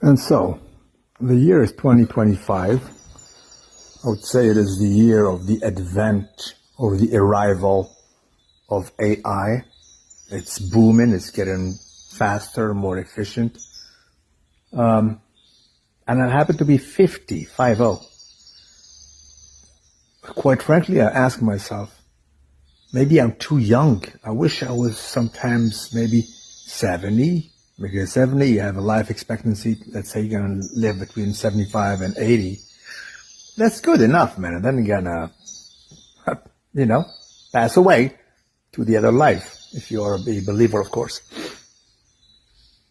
And so, the year is 2025. I would say it is the year of the advent or the arrival of AI. It's booming, it's getting faster, more efficient. And I happen to be 50. Quite frankly, I ask myself, maybe I'm too young. I wish I was sometimes maybe 70. Because 70, you have a life expectancy. Let's say you're going to live between 75 and 80. That's good enough, man. And then you're going to, pass away to the other life, if you're a believer, of course.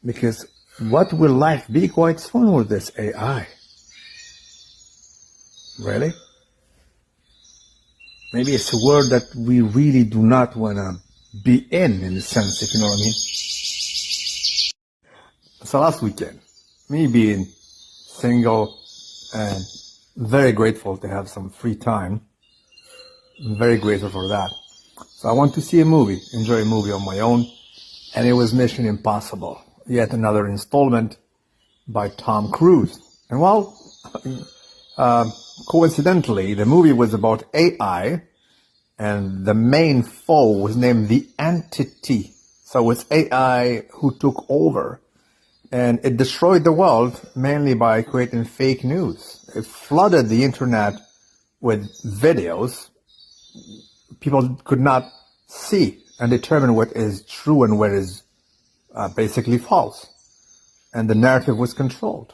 Because what will life be quite soon with this AI? Really? Maybe it's a word that we really do not want to be in a sense, if you know what I mean. So last weekend, me being single and very grateful to have some free time, I'm very grateful for that. So I went to see a movie, enjoy a movie on my own, and it was Mission Impossible, yet another installment by Tom Cruise. And coincidentally, the movie was about AI, and the main foe was named the Entity. So it's AI who took over. And it destroyed the world mainly by creating fake news. It flooded the internet with videos people could not see and determine what is true and what is basically false. And the narrative was controlled.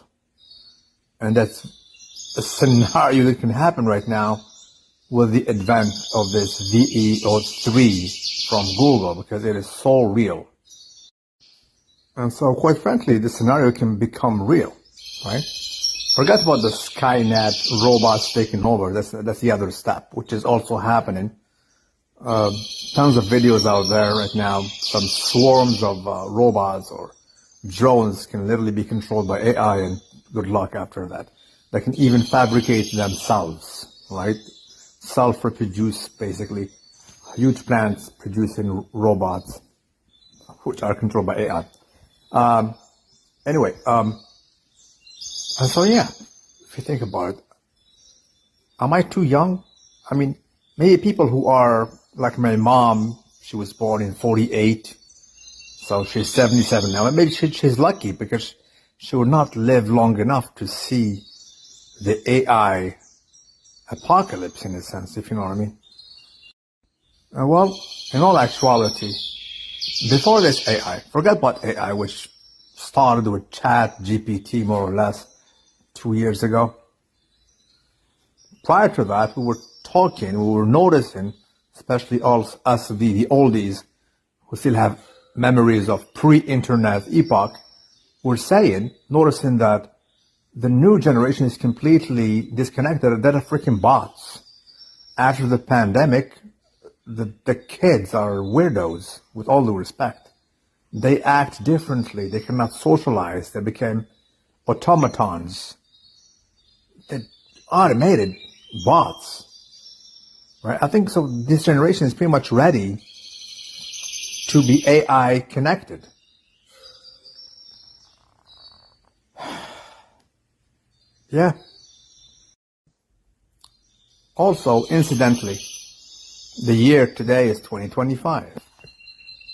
And that's a scenario that can happen right now with the advent of this VEO3 from Google, because it is so real. And so, quite frankly, this scenario can become real, right? Forget about the Skynet robots taking over. That's the other step, which is also happening. Tons of videos out there right now. Some swarms of robots or drones can literally be controlled by AI, and good luck after that. They can even fabricate themselves, right? Self-reproduce, basically. Huge plants producing robots, which are controlled by AI. And so yeah, if you think about it, am I too young? I mean, maybe people who are like my mom, she was born in 48, so she's 77 now, and maybe she's lucky because she will not live long enough to see the AI apocalypse, in a sense, if you know what I mean. In all actuality, before this AI, forget about AI, which started with Chat GPT more or less 2 years ago. Prior to that, we were noticing, especially us, the oldies, who still have memories of pre-internet epoch, were noticing that the new generation is completely disconnected. They're freaking bots. After the pandemic, the kids are weirdos, with all due respect. They act differently. They cannot socialize. They became automatons. They're automated bots. Right? I think so. This generation is pretty much ready to be AI connected. Yeah. Also, incidentally, the year today is 2025.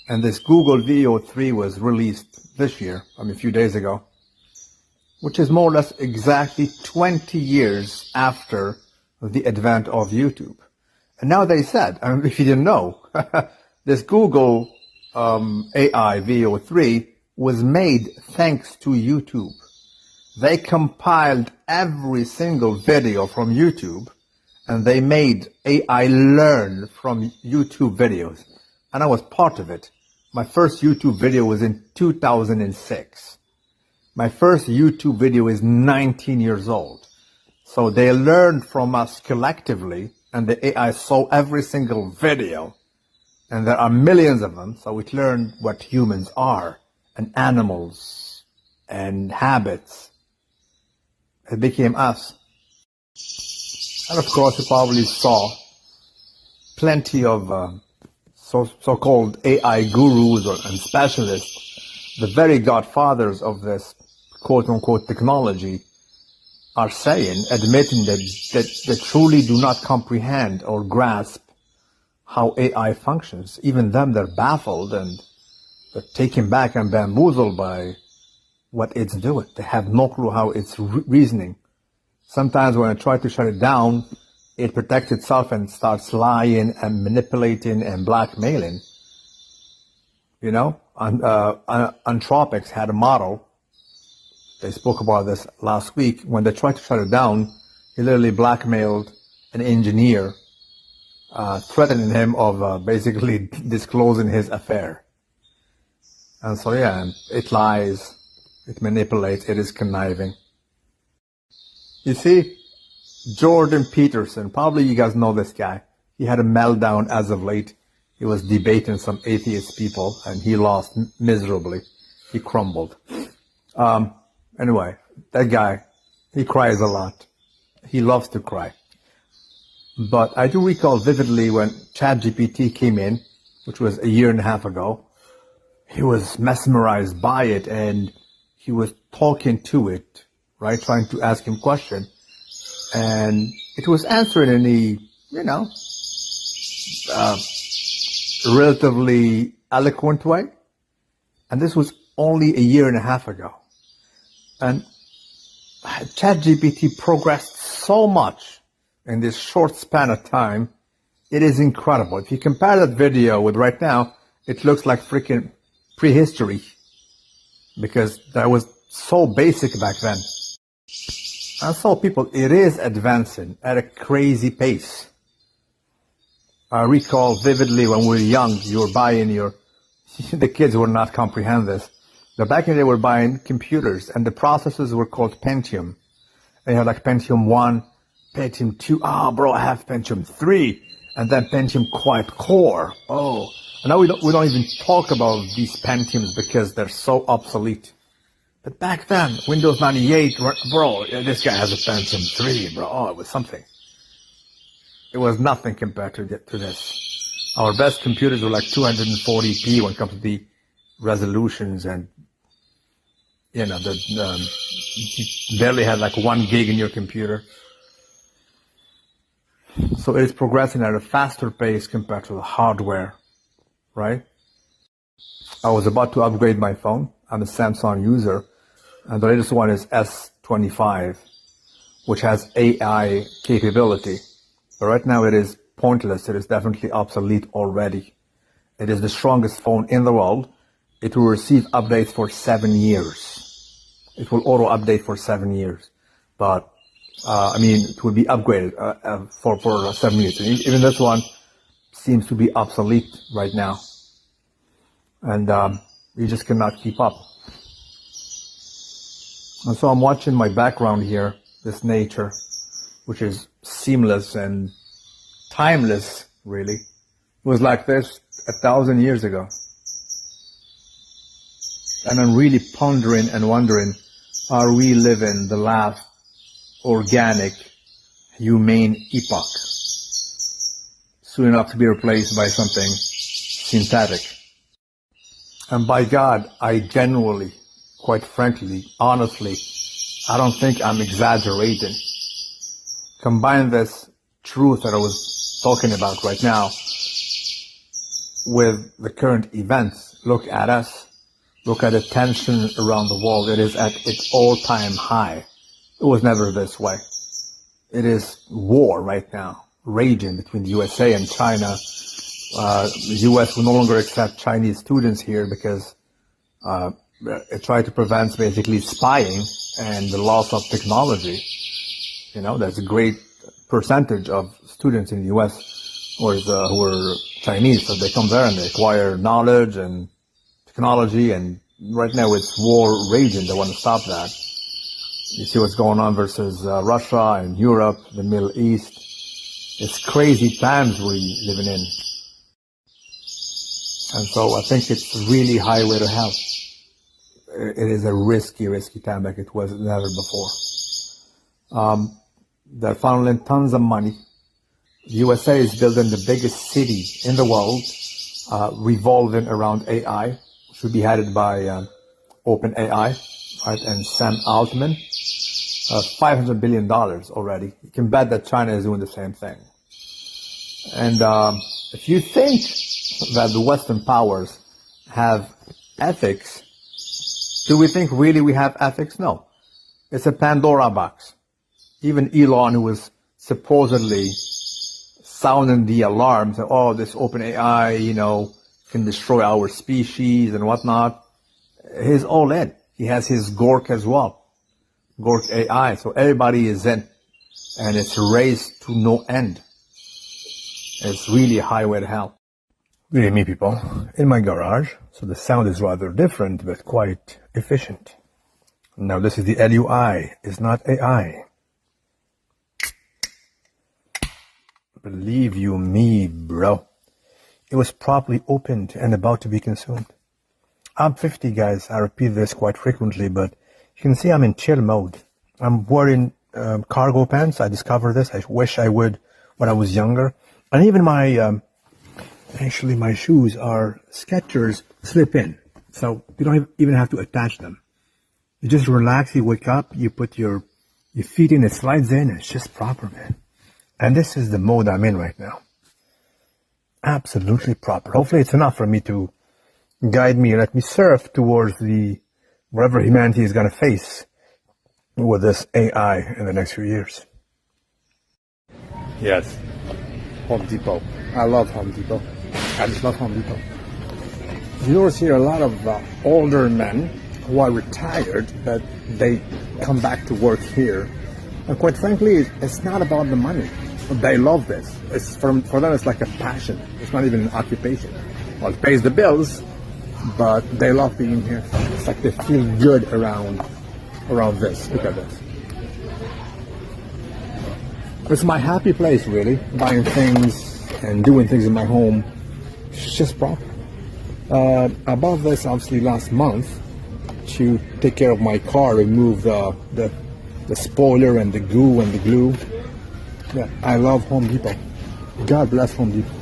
And this Google VEO3 was released this year, a few days ago, which is more or less exactly 20 years after the advent of YouTube. And now they said, if you didn't know, this Google AI VEO3 was made thanks to YouTube. They compiled every single video from YouTube, and they made AI learn from YouTube videos. And I was part of it. My first YouTube video was in 2006. My first YouTube video is 19 years old. So they learned from us collectively, and the AI saw every single video. And there are millions of them, so it learned what humans are, and animals, and habits. It became us. And of course, you probably saw plenty of so-called AI gurus and specialists, the very godfathers of this quote-unquote technology are saying, admitting that they truly do not comprehend or grasp how AI functions. Even them, they're baffled and they're taken back and bamboozled by what it's doing. They have no clue how it's reasoning. Sometimes when I try to shut it down, it protects itself and starts lying and manipulating and blackmailing. You know, Anthropics had a model. They spoke about this last week. When they tried to shut it down, he literally blackmailed an engineer, threatening him of basically disclosing his affair. And so, yeah, it lies, it manipulates, it is conniving. You see, Jordan Peterson, probably you guys know this guy. He had a meltdown as of late. He was debating some atheist people and he lost miserably. He crumbled. Anyway, that guy, he cries a lot. He loves to cry. But I do recall vividly when ChatGPT came in, which was 1.5 years ago, he was mesmerized by it and he was talking to it, right? Trying to ask him questions. And it was answering in a, relatively eloquent way. And this was only 1.5 years ago. And ChatGPT progressed so much in this short span of time. It is incredible. If you compare that video with right now, it looks like freaking prehistory because that was so basic back then. And so people, it is advancing at a crazy pace. I recall vividly when we were young, you were buying the kids would not comprehend this. But back in the day, we were buying computers, and the processors were called Pentium. And you had like Pentium 1, Pentium 2. Oh, bro, I have Pentium 3. And then Pentium Quad Core. Oh. And now we don't even talk about these Pentiums because they're so obsolete. But back then, Windows 98, bro, this guy has a Pentium 3, bro. Oh, it was something. It was nothing compared to this. Our best computers were like 240p when it comes to the resolutions, and you barely had like 1 gig in your computer. So it is progressing at a faster pace compared to the hardware, right? I was about to upgrade my phone. I'm a Samsung user, and the latest one is S25, which has AI capability. But right now it is pointless. It is definitely obsolete already. It is the strongest phone in the world. It will receive updates for 7 years. It will auto-update for 7 years. But, it will be upgraded for 7 years. And even this one seems to be obsolete right now. And you just cannot keep up. And so I'm watching my background here, this nature, which is seamless and timeless, really. It was like this 1,000 years ago. And I'm really pondering and wondering, are we living the last organic, humane epoch? Soon enough to be replaced by something synthetic. And by God, I genuinely, quite frankly, honestly, I don't think I'm exaggerating. Combine this truth that I was talking about right now with the current events. Look at us. Look at the tension around the world. It is at its all-time high. It was never this way. It is war right now, raging between the USA and China. The US will no longer accept Chinese students here because it tried to prevent basically spying and the loss of technology. There's a great percentage of students in the US who are Chinese, so they come there and they acquire knowledge and technology, and right now it's war raging. They want to stop that. You see what's going on versus Russia and Europe, the Middle East. It's crazy times we're living in. And so I think it's really highway to hell. It is a risky time like it was never before. They're funneling tons of money. The USA is building the biggest city in the world, revolving around AI. Should be headed by OpenAI. right? And Sam Altman, $500 billion already. You can bet that China is doing the same thing. And if you think that the Western powers have ethics, do we think really we have ethics? No. It's a Pandora box. Even Elon, who was supposedly sounding the alarms that, oh, this open AI, can destroy our species and whatnot, he's all in. He has his Gork as well. Gork AI. So everybody is in. And it's a race to no end. It's really a highway to hell. Good evening, people. In my garage. So the sound is rather different, but quite efficient. Now this is the LUI. It's not AI. Believe you me, bro. It was properly opened and about to be consumed. I'm 50, guys. I repeat this quite frequently, but you can see I'm in chill mode. I'm wearing cargo pants. I discovered this. I wish I would when I was younger. And even my shoes are Skechers slip in. So you don't even have to attach them. You just relax, you wake up, you put your feet in, it slides in, it's just proper, man. And this is the mode I'm in right now. Absolutely proper. Hopefully it's enough for me to guide me and let me surf towards wherever humanity is going to face with this AI in the next few years. Yes, Home Depot. I love Home Depot. I just love Home Depot. You always hear a lot of older men who are retired that they come back to work here. And quite frankly, it's not about the money. They love this. It's for them, it's like a passion. It's not even an occupation. Well, it pays the bills, but they love being here. It's like they feel good around this. Look at this. It's my happy place, really. Buying things and doing things in my home. It's just proper. I bought this obviously last month to take care of my car, remove the spoiler and the goo and the glue. Yeah, I love Home Depot. God bless Home Depot.